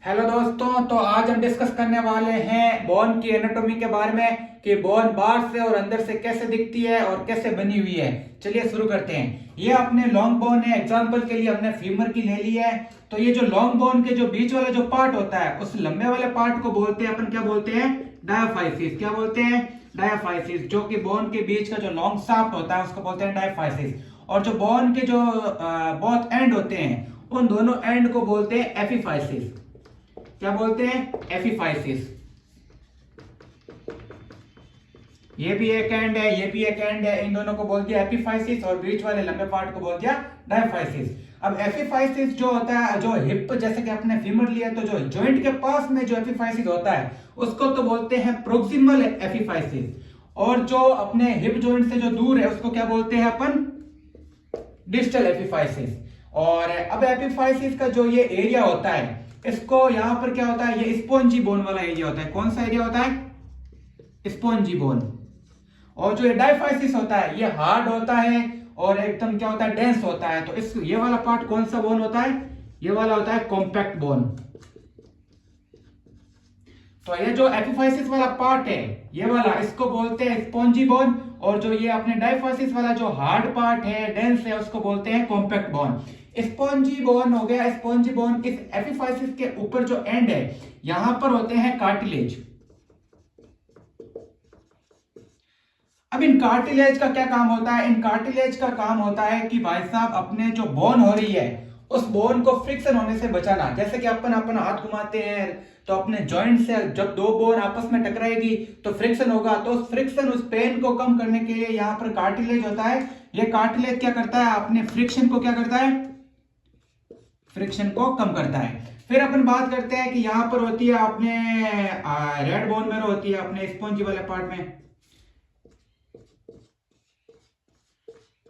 Hello दोस्तों, तो आज हम डिस्कस करने वाले हैं बोन की एनाटॉमी के बारे में कि बोन बाहर से और अंदर से कैसे दिखती है और कैसे बनी हुई है। चलिए शुरू करते हैं। ये अपने लॉन्ग बोन है, एग्जांपल के लिए हमने फीमर की ले ली है। तो ये जो लॉन्ग बोन के जो बीच वाला जो पार्ट होता है उस लंबे वाले पार्ट को बोलते हैं अपन, क्या बोलते हैं, डायाफाइसिस। क्या बोलते हैं? डायाफाइसिस। जो कि बोन के बीच का जो लॉन्ग शाफ्ट होता है उसको बोलते हैं डायाफाइसिस। और जो बोन के जो बहुत एंड होते हैं उन दोनों एंड को बोलते हैं एपिफाइसिस। क्या बोलते हैं? एपिफाइसिस। ये भी एक एंड है, ये भी एक एंड है, इन दोनों को बोल दिया एपिफाइसिस और बीच वाले लंबे पार्ट को बोल दिया डायफाइसिस। अब एपिफाइसिस जो होता है, जो हिप जैसे कि आपने फीमर लिया तो जो जॉइंट के पास में जो एपिफाइसिस होता है उसको तो बोलते हैं प्रोक्सिमल एपिफाइसिस। और जो अपने हिप जॉइंट से जो दूर है उसको क्या बोलते हैं अपन? Distal epiphysis. और अब एपिफाइसिस का जो ये एरिया होता है इसको यहां पर क्या होता है, ये स्पॉन्जी बोन वाला एरिया होता है। कौन सा एरिया होता है? Spongy bone. और जो डायफाइसिस होता है ये हार्ड होता है और एकदम क्या होता है, डेंस होता है। तो इस ये वाला पार्ट कौन सा बोन होता है? ये वाला होता है कॉम्पैक्ट बोन। तो ये जो एपिफाइसिस वाला पार्ट है ये वाला, इसको बोलते हैं स्पॉन्जी बोन। और जो ये अपने डायफाइसिस वाला जो हार्ड पार्ट है, डेंस है, उसको बोलते हैं कॉम्पैक्ट बोन। स्पॉन्जी बोन हो गया। स्पॉन्जी बोन इस एपिफाइसिस के ऊपर जो एंड है यहां पर होते हैं कार्टिलेज। अब इन कार्टिलेज का क्या काम होता है? इन कार्टिलेज का काम होता है कि भाई साहब अपने जो बोन हो रही है उस बोन को फ्रिक्शन होने से बचाना। जैसे कि अपन अपना हाथ घुमाते हैं तो अपने जॉइंट से जब दो बोन आपस में टकराएगी तो फ्रिक्शन होगा। तो उस फ्रिक्शन, उस पेन को कम करने के लिए यहाँ पर कार्टिलेज होता है। ये कार्टिलेज क्या करता है? अपने फ्रिक्शन को क्या करता है? फ्रिक्शन को कम करता है। फिर अपन बात करते हैं कि यहां पर होती है अपने रेड बोन मेरो होती है अपने स्पॉन्जी वाले पार्ट में।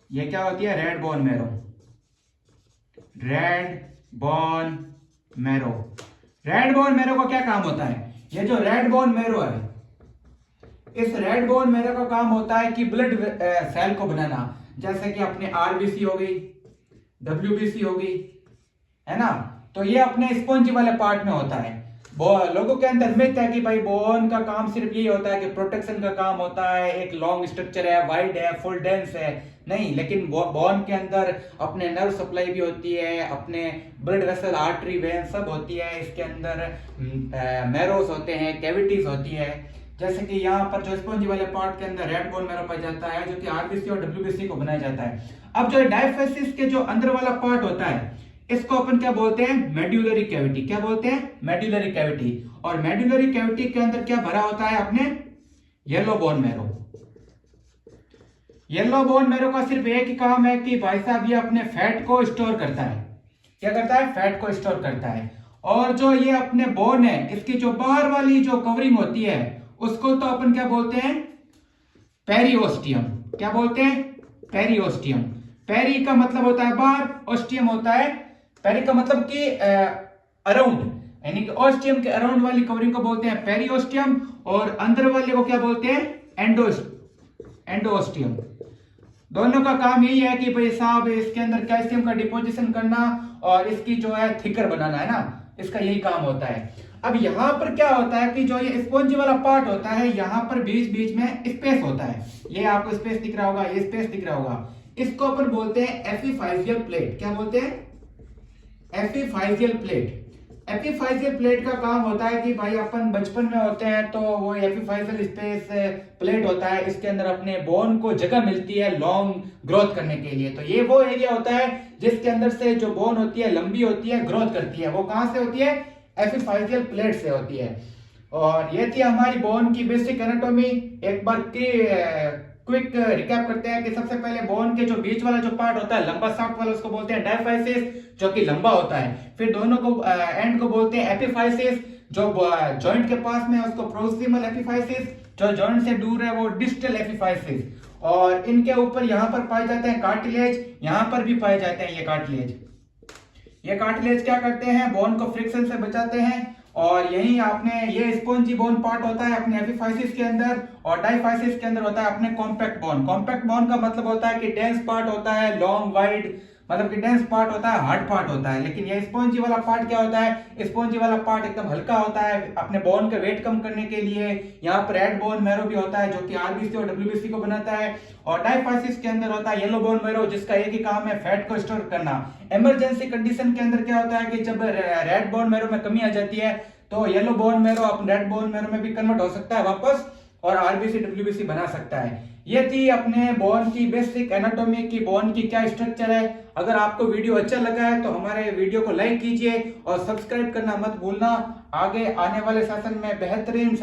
ये क्या होती है? Red bone marrow. Red bone marrow. Red bone marrow का क्या काम होता है? ये जो रेड बोन मेरो है, इस रेड बोन मेरो का काम होता है कि ब्लड सेल को बनाना। जैसे कि अपने आरबीसी हो गई, डब्ल्यूबीसी हो गई, है ना। तो ये अपने स्पॉन्जी वाले पार्ट में होता है। लोगों के अंदर मिथ है कि भाई बोन का काम सिर्फ यही होता है कि प्रोटेक्शन का काम होता है, एक लॉन्ग स्ट्रक्चर है, वाइड है, फुल डेंस है। नहीं, लेकिन बोन के अंदर अपने नर्व सप्लाई भी होती है, अपने ब्लड वेसल, आर्टरी, वेन सब होती है। इसके अंदर मैरोस होते हैं, कैविटीज होती है। जैसे कि यहाँ पर जो स्पॉन्जी वाले पार्ट के अंदर रेड बोन मैरो पाया जाता है जो कि आरबीसी और डब्ल्यूबीसी को बनाया जाता है। अब जो डायफाइसिस के जो अंदर वाला पार्ट होता है इसको अपन क्या बोलते हैं? Medullary cavity. क्या बोलते हैं? Medullary cavity. और मेड्यूलरी कैविटी के अंदर क्या भरा होता है? अपने yellow bone marrow. Yellow bone marrow का सिर्फ एक ही काम है कि भाई साहब ये अपने फैट को स्टोर करता है। क्या करता है? फैट को स्टोर करता है। और जो ये अपने बोन है इसकी जो बाहर वाली जो कवरिंग होती है उसको तो अपन क्या बोलते हैं? पेरिओस्टियम। क्या बोलते हैं? पेरिओस्टियम। पेरी का मतलब होता है बाहर, ओस्टियम होता है, पेरी का मतलब कि अराउंड, यानी कि ओस्टियम के अराउंड वाली कवरिंग को बोलते हैं पेरिओस्टियम। और अंदर वाले को क्या बोलते हैं? एंडोस्टियम। दोनों का काम यही है कि भाई साहब इसके अंदर कैल्शियम का डिपोजिशन करना और इसकी जो है थिकर बनाना, है ना, इसका यही काम होता है। अब यहां पर क्या होता है कि जो ये स्पॉन्जी वाला पार्ट होता है यहां पर बीच बीच में स्पेस होता है। ये आपको स्पेस दिख रहा होगा, ये स्पेस दिख रहा होगा। इसको अपन बोलते हैं एपिफाइजियल प्लेट। क्या बोलते हैं? एपिफाइजियल प्लेट। एपिफाइजियल प्लेट का काम होता है कि भाई अपन बचपन में होते हैं तो वो एपिफाइजियल स्पेस प्लेट होता है, इसके अंदर अपने बोन को जगह मिलती है लॉन्ग ग्रोथ करने के लिए। तो ये वो एरिया होता है जिसके अंदर से जो बोन होती है लंबी होती है, ग्रोथ करती है। वो कहां से होती है? एपिफाइजियल प्लेट से होती है। और ये थी हमारी बोन की बेसिक एनाटॉमी। एक बार क्विक रिकैप करते हैं कि सबसे पहले बोन के जो बीच वाला जो पार्ट होता है लंबा शाफ्ट वाला उसको बोलते हैं डायफाइसिस, जो कि लंबा होता है। फिर दोनों को एंड को बोलते हैं एपिफाइसिस। जो जॉइंट के पास में है उसको प्रोक्सिमल एपिफाइसिस, जो जॉइंट से दूर है वो डिस्टल एपिफाइसिस। और इनके ऊपर यहाँ पर पाए जाते हैं कार्टिलेज, यहाँ पर भी पाए जाते हैं ये कार्टिलेज। ये कार्टिलेज क्या करते हैं? बोन को फ्रिक्शन से बचाते हैं। और यही आपने ये स्पॉन्जी बोन पार्ट होता है अपने एपिफाइसिस के अंदर, और डायफाइसिस के अंदर होता है अपने कॉम्पैक्ट बोन। कॉम्पैक्ट बोन का मतलब होता है कि डेंस पार्ट होता है, लॉन्ग, वाइड, मतलब कि डेंस पार्ट होता है, हार्ड पार्ट होता है। लेकिन ये स्पॉन्जी वाला पार्ट क्या होता है, स्पॉन्जी वाला पार्ट एकदम हल्का होता है अपने बोन का वेट कम करने के लिए। यहाँ पर रेड बोन मैरो भी होता है जो कि आरबीसी और डब्ल्यूबीसी को बनाता है। और डायफाइसिस के अंदर होता है येलो बोन मैरो, जिसका एक ही काम है फैट को स्टोर करना। इमरजेंसी कंडीशन के अंदर क्या होता है कि जब रेड बोन मैरो में कमी आ जाती है तो येलो बोन मैरो अपने रेड बोन मैरो में भी कन्वर्ट हो सकता है वापस, और आरबीसी डब्ल्यूबीसी बना सकता है। ये थी अपने बोन की बेसिक एनाटॉमी की, बोन की क्या स्ट्रक्चर है। अगर आपको वीडियो अच्छा लगा है तो हमारे वीडियो को लाइक कीजिए और सब्सक्राइब करना मत भूलना। आगे आने वाले सेशन में बेहतरीन